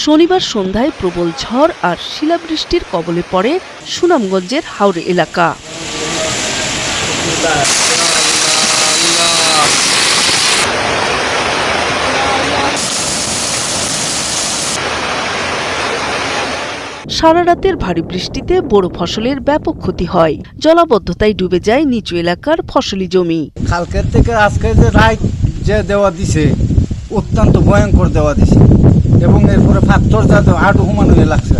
শনিবার সন্ধ্যায় প্রবল ঝড় আর শিলাবৃষ্টির কবলে পড়ে সুনামগঞ্জের হাওড়ে এলাকা। সারা রাতের ভারী বৃষ্টিতে বড় ফসলের ব্যাপক ক্ষতি হয়। জলাবদ্ধতায় ডুবে যায় নিচু এলাকার ফসলি জমি। কালকের থেকে আজকে যে রাত যে দেওয়া দিছে অত্যন্ত ভয়ঙ্কর দেওয়া দিছে এবং এরপরে পাথর যাতে আট হুমান হয়ে লাগছে।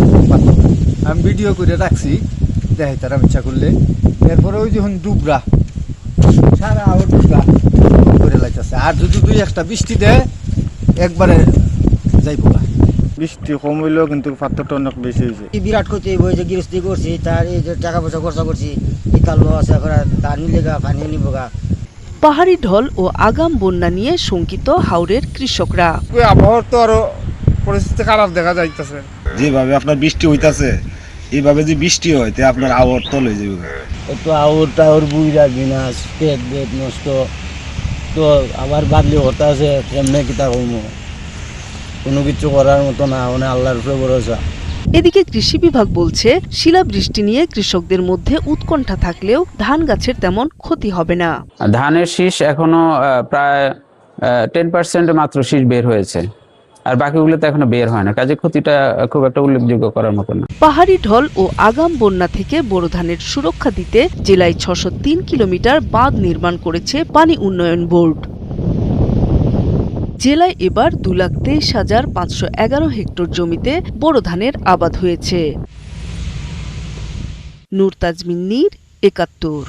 আমি ভিডিও করে রাখছি, দেখাই তারা ইচ্ছা করলে। এরপরে ওই যখন ডুবরা সারা আবার ডুবরা করে লাগতেছে। আর যদি দুই একটা বৃষ্টি দেয় একবারে যাইব। বৃষ্টি কম হইলেও কিন্তু পাথরটা অনেক বেশি হয়েছে। বিরাট ক্ষতি হয়েছে, গৃহস্থী করছি, তার এই যে টাকা পয়সা খরচা করছি, বিকাল আছে তার নিলে গা পানি নিব গা। পাহাড়ি ঢল ও আগাম বন্যা নিয়ে শঙ্কিত হাওরের কৃষকরা। আবহাওয়ার তো আরো পরিস্থিতি খারাপ দেখা যাইতেছে। যেভাবে আপনার বৃষ্টি হইতাছে, এইভাবে যে বৃষ্টি হয় তে আপনার আবহাওয়ার তল হয়ে যাবে। একটু আউর টাউর বুইরা বিনাশ, পেট বেট নষ্ট, তো আবার বাদলি হতে আছে কেমনে কিতা কইম, কোনো কিছু করার মতো না, মানে আল্লাহর উপরে ভরসা। এদিকে কৃষি বিভাগ বলছে, শিলাবৃষ্টি নিয়ে কৃষকদের মধ্যে উৎকণ্ঠা থাকলেও ধান গাছের তেমন ক্ষতি হবে না। ধানের শীষ এখনো প্রায় 10% মাত্র শীষ বের হয়েছে, আর বাকিগুলো তো এখনো বের হয় না, কাজে ক্ষতিটা খুব একটা উল্লেখযোগ্য করার মতো না। পাহাড়ি ঢল ও আগাম বন্যা থেকে বোরো ধানের সুরক্ষা দিতে জেলায় 603 কিলোমিটার বাঁধ নির্মাণ করেছে পানি উন্নয়ন বোর্ড। জেলায় এবার 2,23,511 হেক্টর জমিতে বোরো ধানের আবাদ হয়েছে। নূর তাজমিন নীর, ৭১।